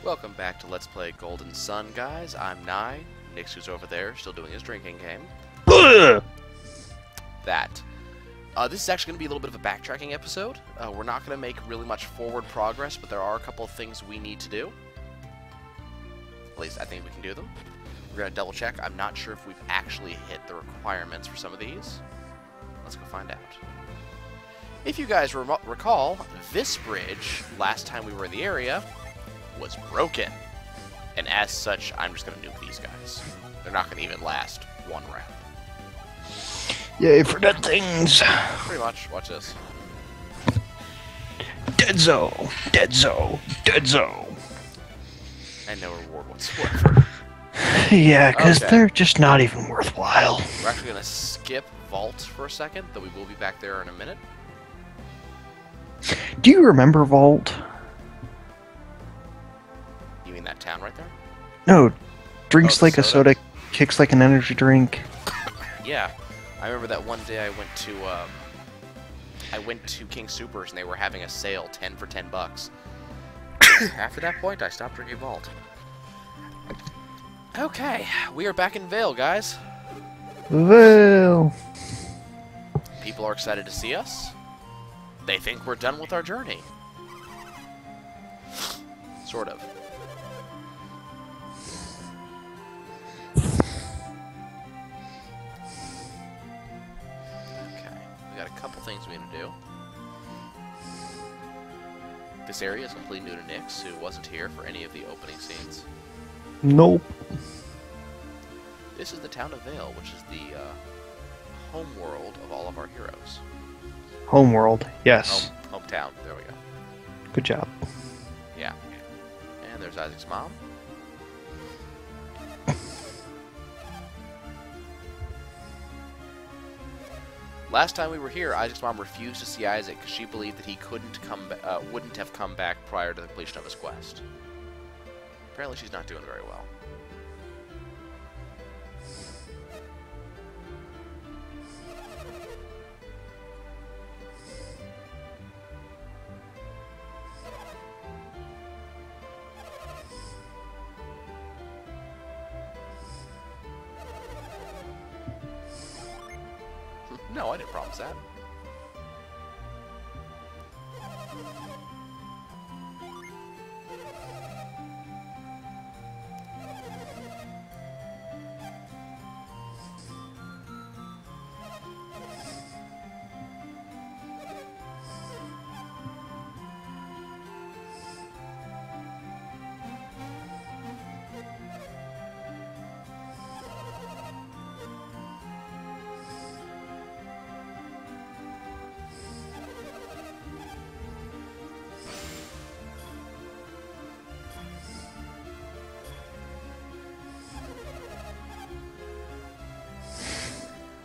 Welcome back to Let's Play Golden Sun, guys. I'm Nye. Nix, who's over there, still doing his drinking game. That. This is actually going to be a little bit of a backtracking episode. We're not going to make really much forward progress, but there are a couple of things we need to do. At least I think we can do them. We're going to double check. I'm not sure if we've actually hit the requirements for some of these. Let's go find out. If you guys recall, this bridge, last time we were in the area, was broken. And as such, I'm just going to nuke these guys. They're not going to even last one round. Yay for dead things. Pretty much. Watch this. Deadzo, Deadzo, Deadzo. And no reward whatsoever. Yeah, because Okay. they're just not even worthwhile. We're actually going to skip Vault for a second, though we will be back there in a minute. Do you remember Vault? You mean that town right there? No, drinks Oh, the like a soda, kicks like an energy drink. Yeah. I remember that one day I went to King Soopers and they were having a sale 10 for $10. After that point, I stopped drinking Vault. Okay, we are back in Vale, guys. Well, People are excited to see us. They think we're done with our journey. Sort of. Okay, we got a couple things we need to do. This area is completely new to Nix, who wasn't here for any of the opening scenes. nope. This is the town of Vale, which is the home world of all of our heroes. Homeworld, yes. Hometown, there we go. Good job. Yeah. And there's Isaac's mom. Last time we were here, Isaac's mom refused to see Isaac because she believed that he wouldn't have come back prior to the completion of his quest. Apparently she's not doing very well. No, I didn't promise that.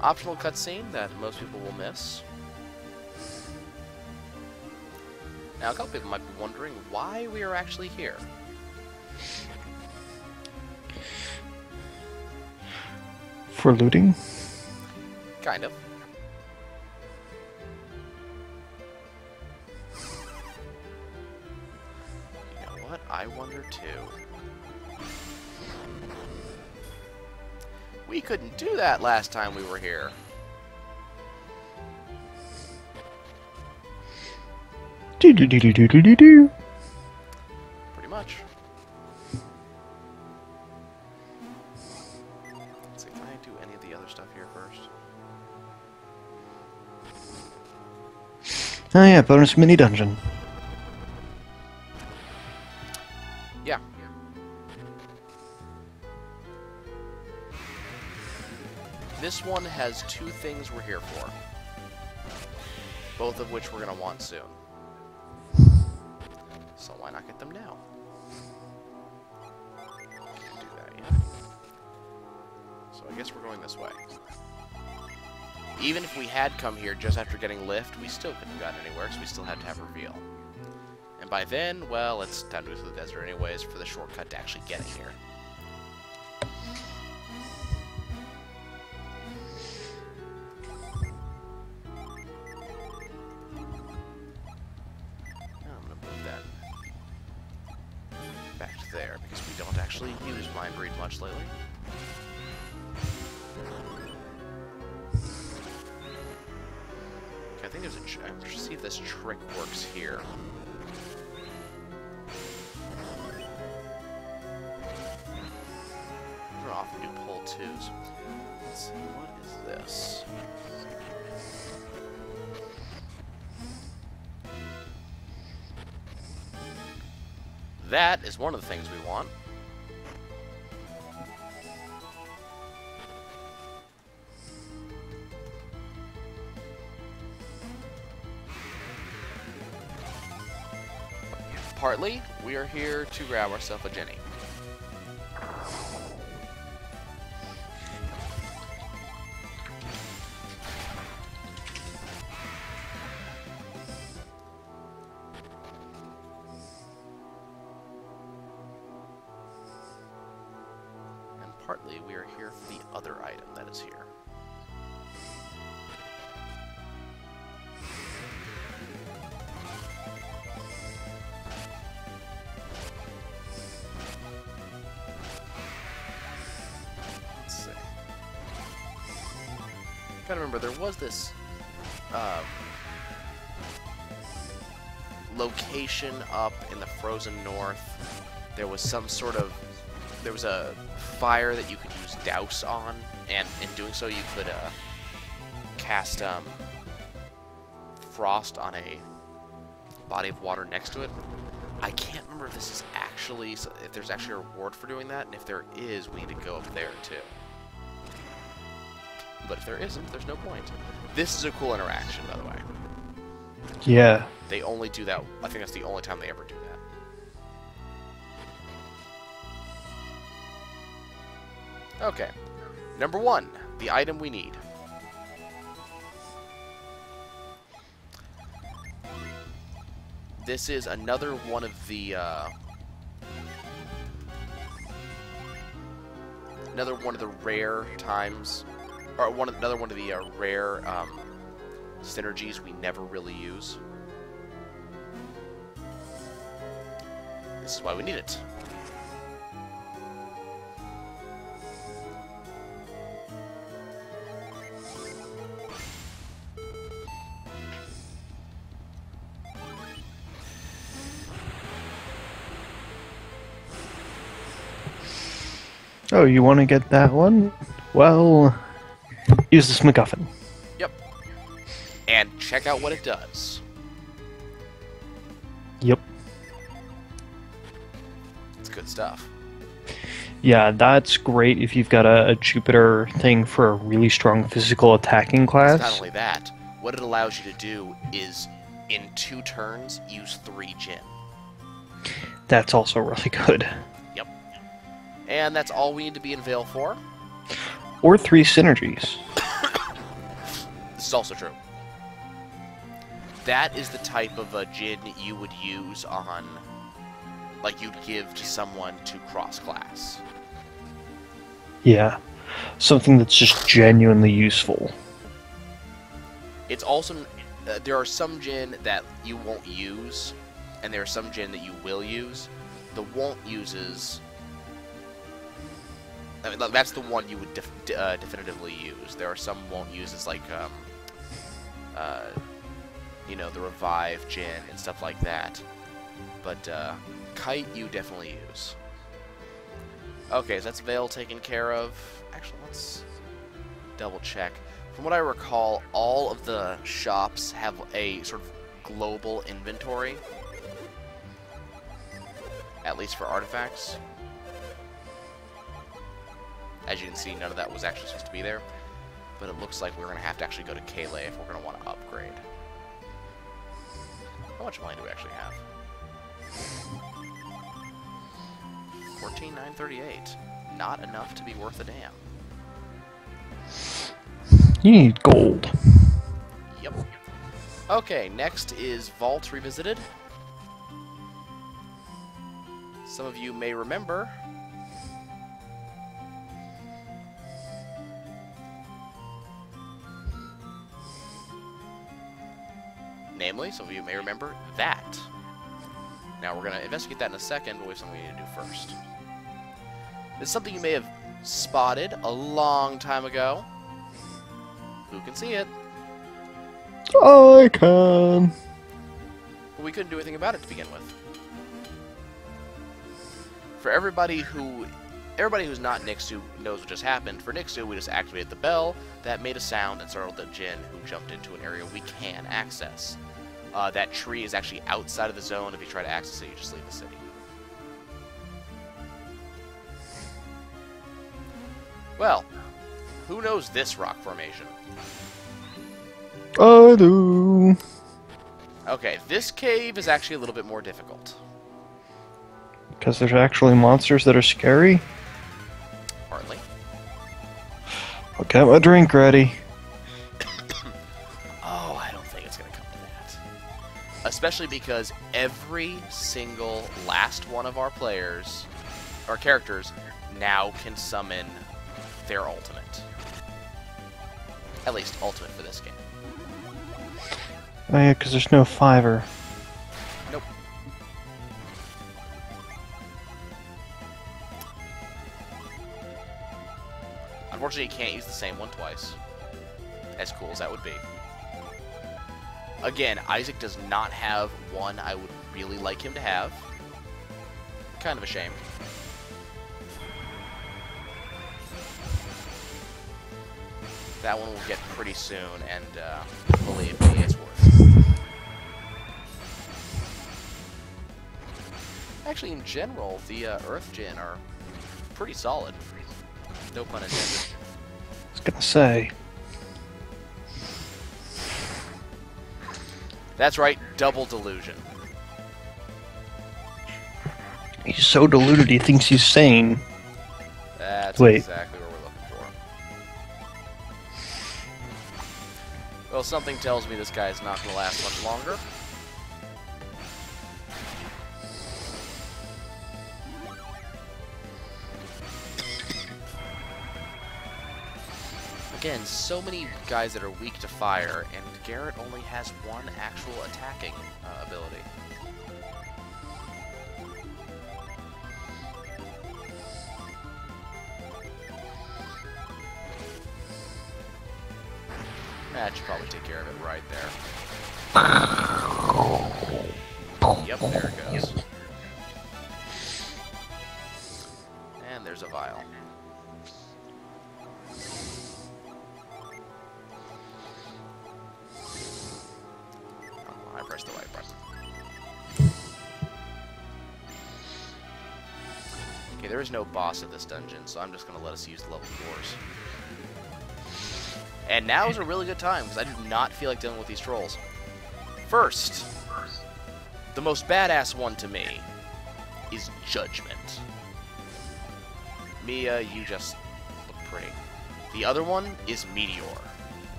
Optional cutscene that most people will miss. Now, a couple people might be wondering why we are actually here. For looting? Kind of. You know what? I wonder too. We couldn't do that last time we were here. Do do do do do do do do. Pretty much. Let's see, can I do any of the other stuff here first? Oh yeah, bonus mini dungeon. Yeah. This one has two things we're here for. Both of which we're going to want soon. So why not get them now? Can't do that yet. So I guess we're going this way. Even if we had come here just after getting lift, we still couldn't have gotten anywhere because we still had to have reveal. And by then, well, it's time to go through the desert anyways for the shortcut to actually getting here. Now I'm going to move that back to there, because we don't actually use Mind Read much lately. Okay, I think there's a... I'm trying to see if this trick works here. I'm gonna often do pull twos. Let's see, what is this? That is one of the things we want. Partly, we are here to grab ourselves a Jenny. Partly, we are here for the other item that is here. Let's see. Gotta remember, there was this location up in the frozen north. There was some sort of... There was a fire that you could use douse on, and in doing so you could cast frost on a body of water next to it. I can't remember if this is actually, if there's actually a reward for doing that, and if there is, we need to go up there too. But if there isn't, there's no point. This is a cool interaction, by the way. Yeah. They only do that, I think that's the only time they ever do that. Okay, number one, the item we need. This is another one of the rare times, or another one of the rare synergies we never really use. This is why we need it. Oh, you want to get that one? Well, use this MacGuffin. Yep. And check out what it does. Yep. It's good stuff. Yeah, that's great if you've got a Jupiter thing for a really strong physical attacking class. It's not only that, what it allows you to do is, in 2 turns, use 3 Jin. That's also really good. Yep. And that's all we need to be in Veil for. Or 3 synergies. This is also true. That is the type of Jin you would use on, like you'd give to someone to cross-class. Yeah. Something that's just genuinely useful. It's also, there are some Jin that you won't use, and there are some Jin that you will use. The won't uses, I mean, that's the one you would definitively use. There are some won't uses, like, you know, the revive Jin and stuff like that. But Kite you definitely use. Okay, so that's Veil taken care of. Actually, let's double check. From what I recall, all of the shops have a sort of global inventory. At least for artifacts. As you can see, none of that was actually supposed to be there. But it looks like we're going to have to actually go to Kale if we're going to want to upgrade. How much money do we actually have? 14,938. Not enough to be worth a damn. You need gold. Yep. Okay, next is Vault Revisited. Some of you may remember namely, some of you may remember that. Now, we're going to investigate that in a second, but we have something we need to do first. This is something you may have spotted a long time ago. Who can see it? I can. But we couldn't do anything about it to begin with. For everybody who's not Nixu knows what just happened. For Nixu, we just activated the bell that made a sound and startled the Jinn, who jumped into an area we can access. That tree is actually outside of the zone. If you try to access it, you just leave the city. Well, who knows this rock formation? I do. Okay, this cave is actually a little bit more difficult. Because there's actually monsters that are scary? Partly. I'll get my drink ready. Oh, I don't think it's going to come to that. Especially because every single last one of our characters, now can summon their ultimate. At least ultimate for this game. Oh yeah, because there's no fiver. Nope. Unfortunately, you can't use the same one twice. As cool as that would be. Again, Isaac does not have one I would really like him to have. Kind of a shame. That one will get pretty soon, and believe me, it's worth it. Actually, in general, the Earth Djinn are pretty solid. No pun intended. I was gonna say. That's right, double delusion. He's so deluded he thinks he's sane. That's Wait. exactly what we're looking for. Well, something tells me this guy is not going to last much longer. Again, so many guys that are weak to fire, and Garrett only has one actual attacking ability. That should probably take care of it right there. Yep, there it goes. And there's a vial. Oh, I pressed the right button. Okay, there is no boss at this dungeon, so I'm just going to let us use the level 4s. And now is a really good time, because I do not feel like dealing with these trolls. First, the most badass one to me is Judgment. Mia, you just look pretty. The other one is Meteor.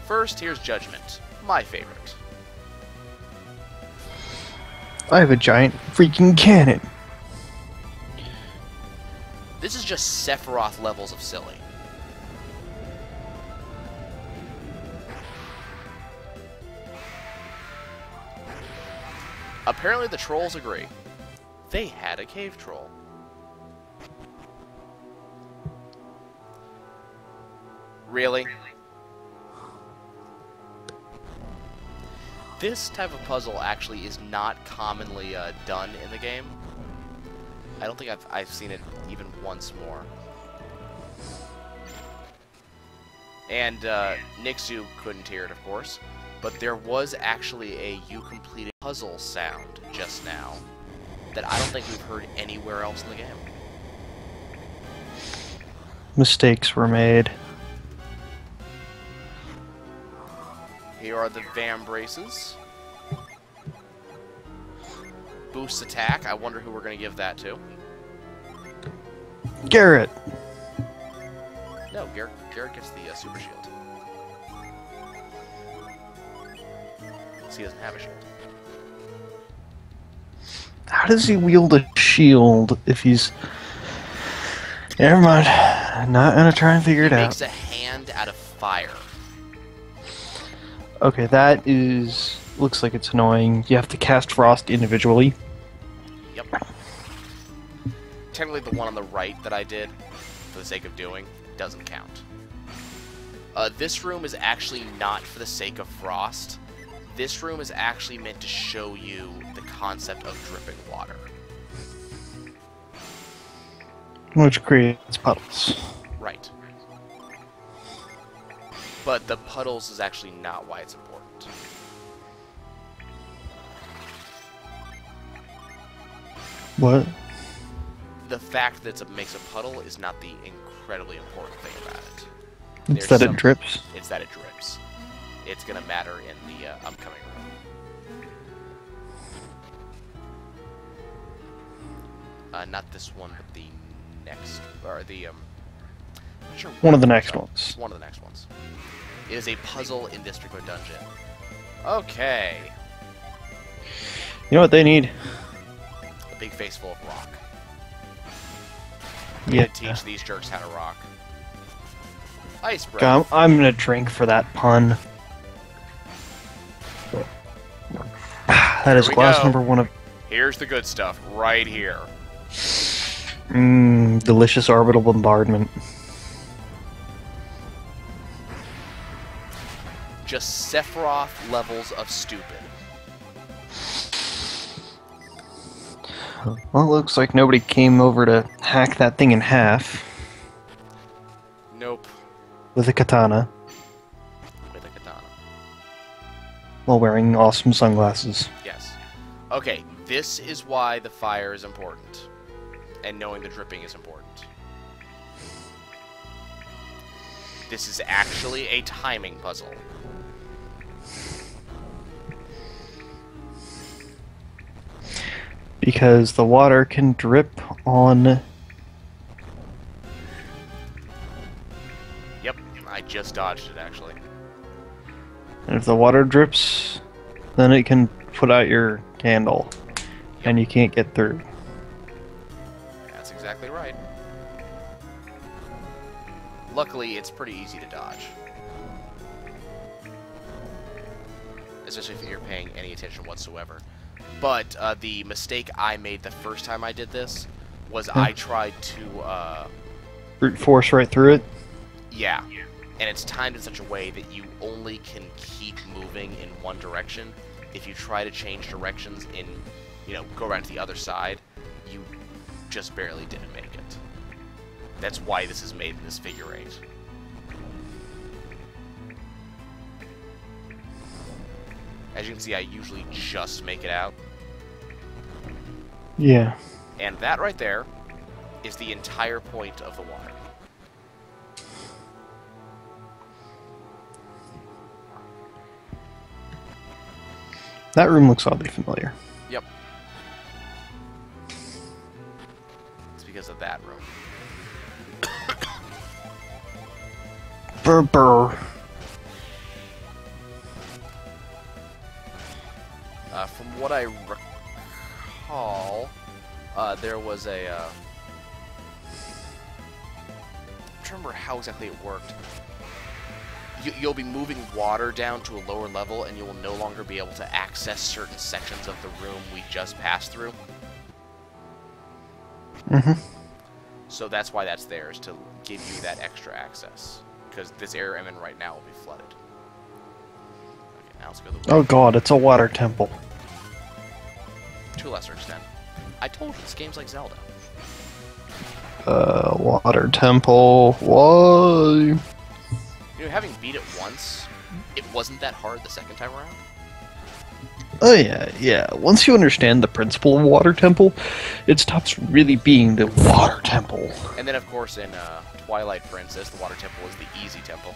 First, here's Judgment, my favorite. I have a giant freaking cannon. This is just Sephiroth levels of silly. Apparently the trolls agree. They had a cave troll. Really? This type of puzzle actually is not commonly done in the game. I don't think I've seen it even once more. And Nixu couldn't hear it, of course. But there was actually a you completed puzzle sound just now that I don't think we've heard anywhere else in the game. Mistakes were made. Here are the Vam braces. Boost attack. I wonder who we're going to give that to. Garrett. No, Garrett gets the super shield. He doesn't have a shield. How does he wield a shield if he's... Never mind. I'm not gonna try and figure it out. He makes a hand out of fire. Okay, that is looks like it's annoying. You have to cast Frost individually. Yep. Technically, the one on the right that I did, for the sake of doing, doesn't count. This room is actually not for the sake of Frost. This room is actually meant to show you the concept of dripping water. Which creates puddles. Right. But the puddles is actually not why it's important. What? The fact that it makes a puddle is not the incredibly important thing about it. It's that it drips? It's that it drips. It's going to matter in the upcoming room. Not this one, but the next, or the, I'm not sure one of the next ones. One of the next ones. It is a puzzle in this particular dungeon. Okay. You know what they need? A big face full of rock. Yeah. Teach these jerks how to rock. Ice breath. God, I'm gonna drink for that pun. That is glass go. number one of... Here's the good stuff, right here. Delicious orbital bombardment. Just Sephiroth levels of stupid. Well, it looks like nobody came over to hack that thing in half. Nope. With a katana. With a katana. While wearing awesome sunglasses. Yes. Okay, this is why the fire is important. And knowing the dripping is important. This is actually a timing puzzle. Because the water can drip on... Yep, I just dodged it, actually. And if the water drips, then it can put out your candle. And you can't get through. That's exactly right. Luckily, it's pretty easy to dodge. Especially if you're paying any attention whatsoever. But the mistake I made the first time I did this was I tried to... brute force right through it? Yeah. And it's timed in such a way that you only can keep moving in one direction. If you try to change directions in, you know, go around to the other side, you just barely didn't make it. That's why this is made in this figure 8. As you can see, I usually just make it out. Yeah. And that right there is the entire point of the water. That room looks oddly familiar. Yep. It's because of that room. Brr brr. From what I recall, there was a... I'm trying to remember how exactly it worked. You'll be moving water down to a lower level, and you will no longer be able to access certain sections of the room we just passed through. Mm-hmm. So that's why that's there, is to give you that extra access. Because this area I'm in right now will be flooded. Okay, now let's go to the... Oh god, it's a water temple. To a lesser extent. I told you, this game's like Zelda. Water temple. Why? You know, having beat it once, it wasn't that hard the second time around. Oh yeah. Once you understand the principle of water temple, it stops really being the water temple. And then, of course, in Twilight Princess, the water temple is the easy temple.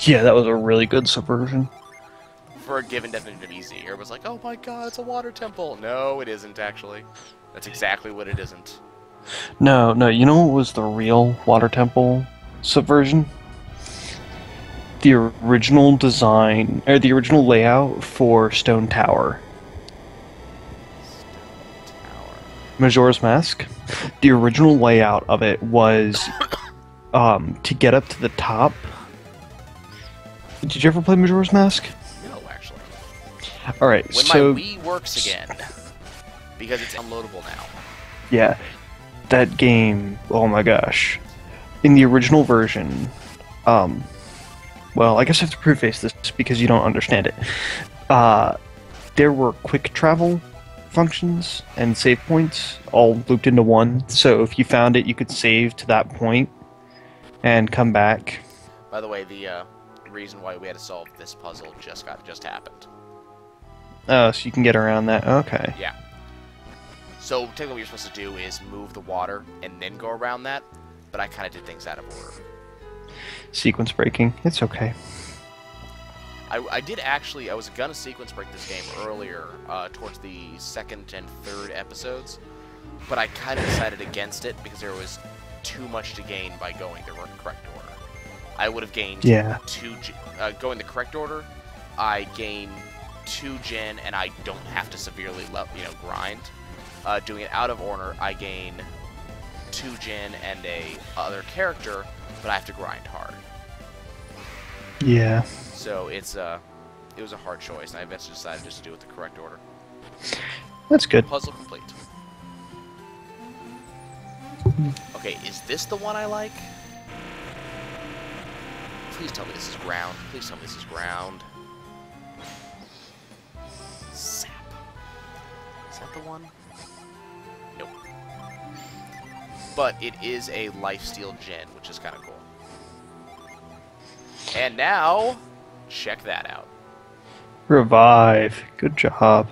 Yeah, that was a really good subversion. For a given definition of easy, everyone's like, oh my god, it's a water temple. No, it isn't, actually. That's exactly what it isn't. No, you know what was the real water temple subversion? The original design, or the original layout for Stone Tower. Stone Tower. Majora's Mask. The original layout of it was to get up to the top. Did you ever play Majora's Mask? No, actually. All right, When so my Wii works again, because it's unloadable now. yeah, that game. Oh my gosh! In the original version, um, well, I guess I have to preface this because you don't understand it. Uh, there were quick travel functions and save points all looped into one. So if you found it, you could save to that point and come back. By the way, the reason why we had to solve this puzzle just happened. Oh, so you can get around that. Okay. Yeah. So technically what you're supposed to do is move the water and then go around that, but I kind of did things out of order. Sequence breaking. It's okay. I did actually, I was gonna sequence break this game earlier, towards the second and third episodes, but I kind of decided against it because there was too much to gain by going the correct order. I would have gained going the correct order, I gain 2 gen and I don't have to severely, grind. Doing it out of order, I gain 2 gen and a other character, but I have to grind hard. Yeah. So it was a hard choice, and I eventually decided just to do it the correct order. That's good. Puzzle complete. Okay, is this the one I like? Please tell me this is ground. Please tell me this is ground. Sap. Is that the one? Nope. But it is a lifesteal gen, which is kind of cool. And now, check that out. Revive. Good job.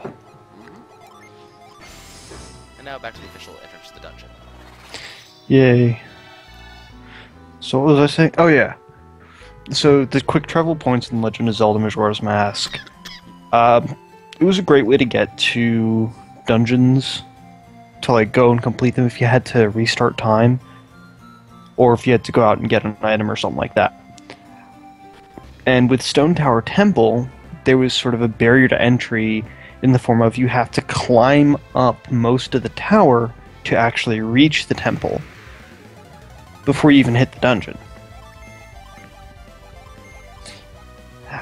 And now back to the official entrance to the dungeon. Yay. So what was I saying? Oh yeah. So the quick travel points in Legend of Zelda Majora's Mask. It was a great way to get to dungeons, to like go and complete them if you had to restart time, or if you had to go out and get an item or something like that. And with Stone Tower Temple, there was sort of a barrier to entry in the form of you have to climb up most of the tower to actually reach the temple before you even hit the dungeon.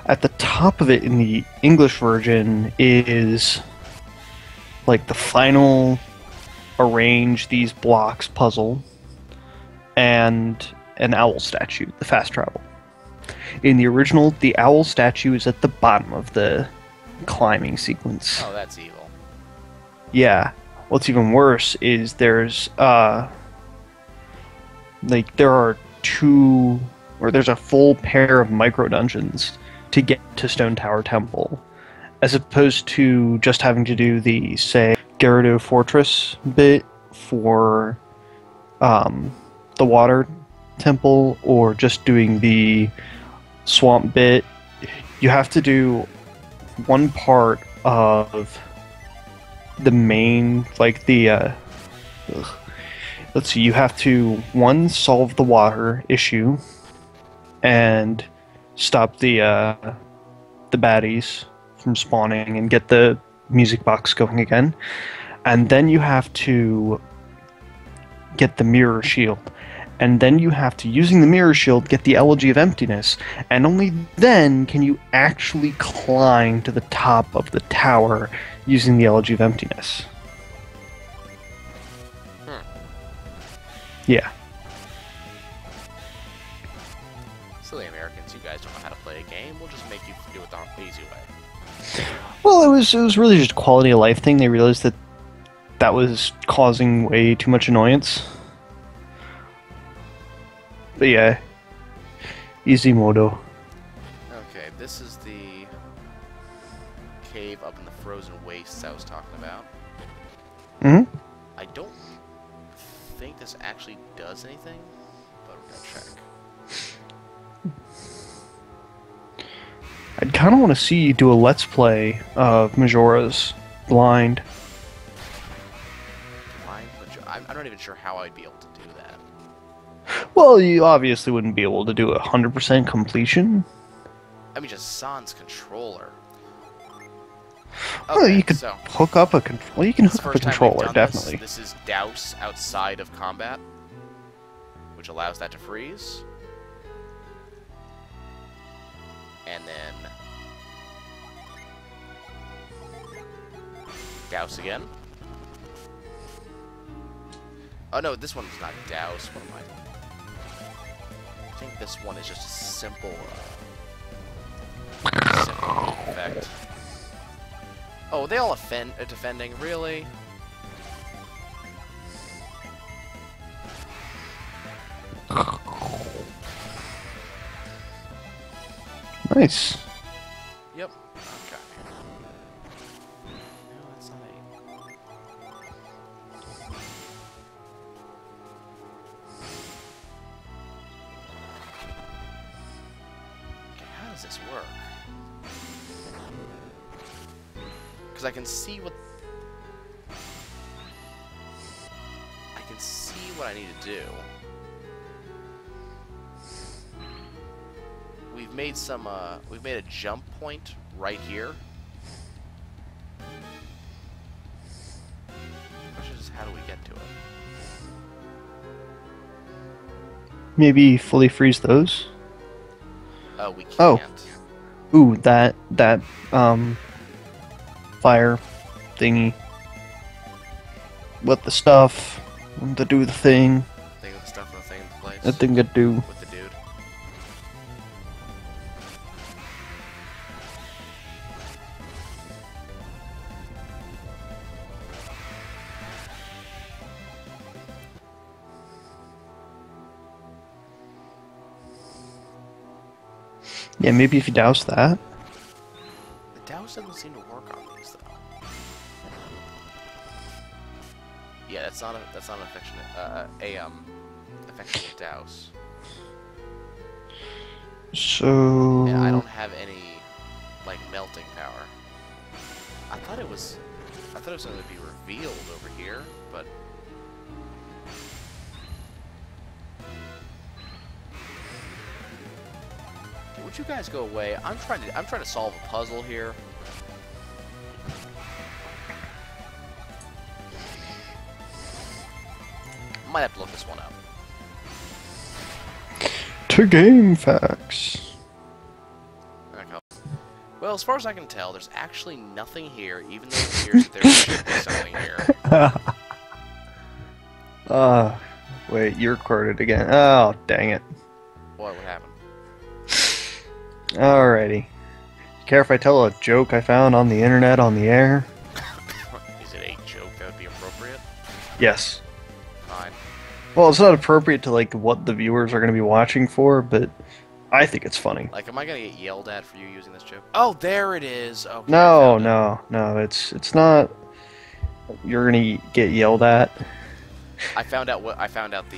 At the top of it in the English version is like the final arrange these blocks puzzle and an owl statue, the fast travel. In the original, the owl statue is at the bottom of the climbing sequence. Oh, that's evil. Yeah. What's even worse is there's there are there's a full pair of micro dungeons to get to Stone Tower Temple, as opposed to just having to do the, say, Gerudo Fortress bit for the water temple, or just doing the swamp bit. You have to do one part of the main, like the let's see, you have to, one, solve the water issue and stop the baddies from spawning and get the music box going again, and then you have to get the mirror shield, and then you have to, using the mirror shield, get the Elegy of Emptiness, and only then can you actually climb to the top of the tower using the Elegy of Emptiness. Yeah. Silly Americans, you guys don't know how to play a game. We'll just make you do it the easy way. Well, it was really just a quality of life thing. They realized that was causing way too much annoyance. But yeah, easy modo. Okay, this is the cave up in the frozen wastes I was talking about. Mm-hmm. I don't think this actually does anything, but we're gonna check. I'd kind of want to see you do a Let's Play of Majora's Blind. I'm not even sure how I'd be able to do that. Well, you obviously wouldn't be able to do 100% completion. I mean, just Sans controller. Well, you could hook up a controller. You can hook up a controller, definitely. This is Douse outside of combat, which allows that to freeze. And then Douse again. Oh no, this one's not douse. What am I? I think this one is just a simple, simple effect. Oh, they all defending, really? Nice. Yep. Okay. No, that's not a... Okay, how does this work? Because I can see what... I can see what I need to do. We've made some, we've made a jump point right here. Question is, how do we get to it? Maybe fully freeze those? Oh, we can't. Oh. Ooh, that fire thingy. What the stuff to do the thing. Thing of the stuff and the thing in place. That thing could do. With the dude. Yeah, maybe if you douse that. The douse doesn't seem to work on these though. Yeah, that's not an affectionate effective douse. So Yeah, I don't have any like melting power. I thought it was going to be revealed over here, but would you guys go away? I'm trying to solve a puzzle here. Might have to look this one up. to game facts. Okay. Well, as far as I can tell, there's actually nothing here, even though it appears that there should be something here. Wait, you recorded again. Oh, dang it. What would happen? Alrighty. Care if I tell a joke I found on the internet on the air? Is it a joke that would be appropriate? Yes. Fine. Well, it's not appropriate to like what the viewers are going to be watching for, but I think it's funny. Like, am I gonna get yelled at for you using this joke? Oh, there it is. Okay, No, it's not. You're gonna get yelled at. I found out the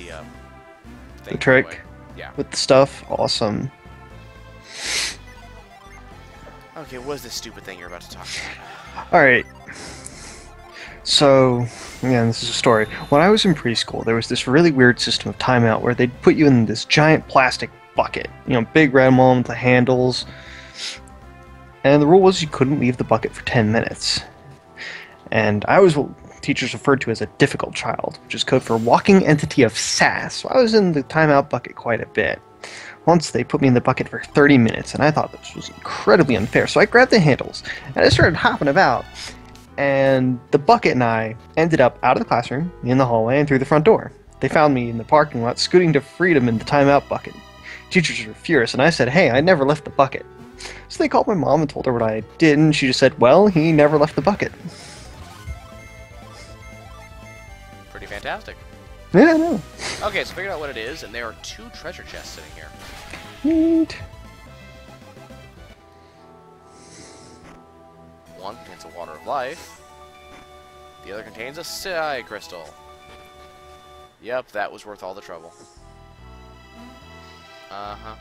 thing The trick. anyway. Yeah. With the stuff, awesome. Okay, what is this stupid thing you're about to talk about? Alright. So, yeah, this is a story. When I was in preschool, there was this really weird system of timeout where they'd put you in this giant plastic bucket. You know, big red one with the handles. And the rule was you couldn't leave the bucket for 10 minutes. And I was what teachers referred to as a difficult child, which is code for walking entity of sass. So I was in the timeout bucket quite a bit. Once they put me in the bucket for 30 minutes, and I thought this was incredibly unfair. So I grabbed the handles, and I started hopping about. And the bucket and I ended up out of the classroom, in the hallway, and through the front door. They found me in the parking lot, scooting to freedom in the timeout bucket. Teachers were furious, and I said, hey, I never left the bucket. So they called my mom and told her what I did, and she just said, well, he never left the bucket. Pretty fantastic. Yeah, I know. Okay, so figured out what it is, and there are 2 treasure chests sitting here. Neat. One contains a water of life. The other contains a psi crystal. Yep, that was worth all the trouble. Uh-huh.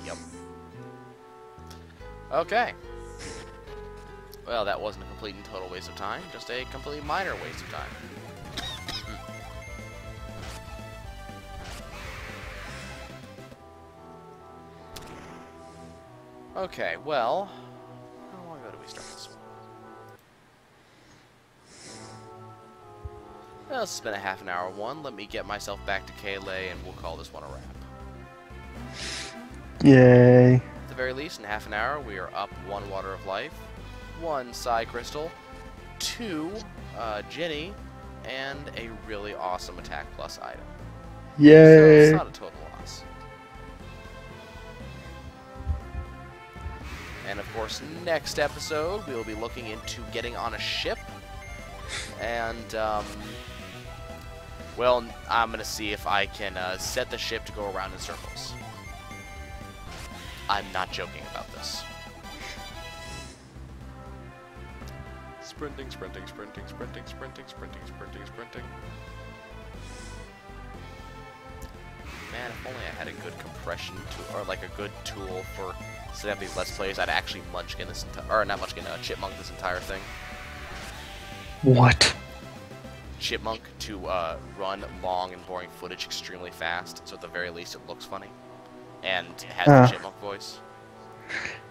Yep. Okay. Well, that wasn't a complete and total waste of time, just a completely minor waste of time. Okay, well, how long ago did we start this one? Well, this has been a half an hour one. Let me get myself back to KLA and we'll call this one a wrap. Yay. At the very least, in half an hour, we are up 1 water of life. 1 Psi Crystal, 2 Ginny, and a really awesome Attack Plus item. So Yay! it's not a total loss. And of course, next episode, we will be looking into getting on a ship. And, well, I'm going to see if I can set the ship to go around in circles. I'm not joking about this. Sprinting, sprinting, sprinting, sprinting, sprinting, sprinting, sprinting, sprinting. Man, if only I had a good compression tool, or like a good tool for setting up these Let's Plays, I'd actually Munchkin this or not Munchkin, Chipmunk this entire thing. What? Chipmunk to run long and boring footage extremely fast, so at the very least it looks funny. And has the Chipmunk voice.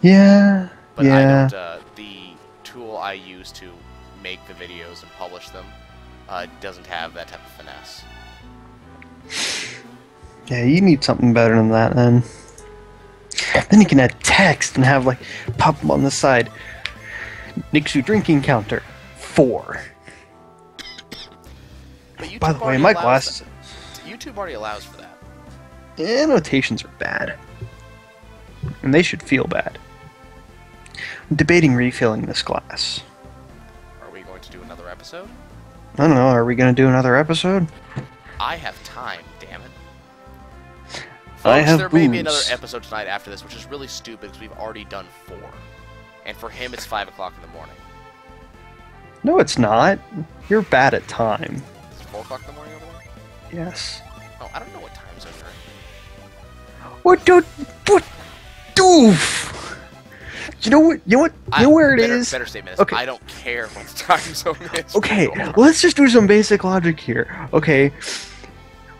Yeah. But yeah. I don't, the tool I use to make the videos and publish them doesn't have that type of finesse. Yeah, you need something better than that, then. Then you can add text and have, like, pop them on the side. Nixu drinking counter, 4. But YouTube By the way, already my allows glasses... that. YouTube already allows for that. Annotations are bad. And they should feel bad. I'm debating refilling this glass. Are we going to do another episode? I don't know, are we going to do another episode? I have time, damn it. I Folks, have there may be another booze. episode tonight after this, which is really stupid because we've already done 4. And for him, it's 5 o'clock in the morning. No, it's not. You're bad at time. Is it 4 o'clock in the morning over there? Yes. Oh, I don't know what time zone you're in. What do... What? Doof! You know what? You know where it is? Better statement is, Okay. I don't care what the time zone is. Okay, let's just do some basic logic here. Okay,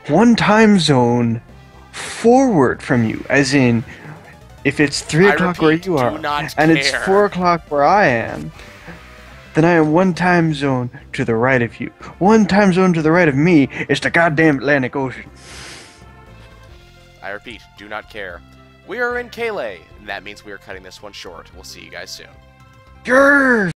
one time zone forward from you, as in, if it's 3 o'clock where repeat, you are, do not and it's care. 4 o'clock where I am, then I am one time zone to the right of you. One time zone to the right of me is the goddamn Atlantic Ocean. I repeat, do not care. We are in Kale, and that means we are cutting this one short. We'll see you guys soon. Grrr!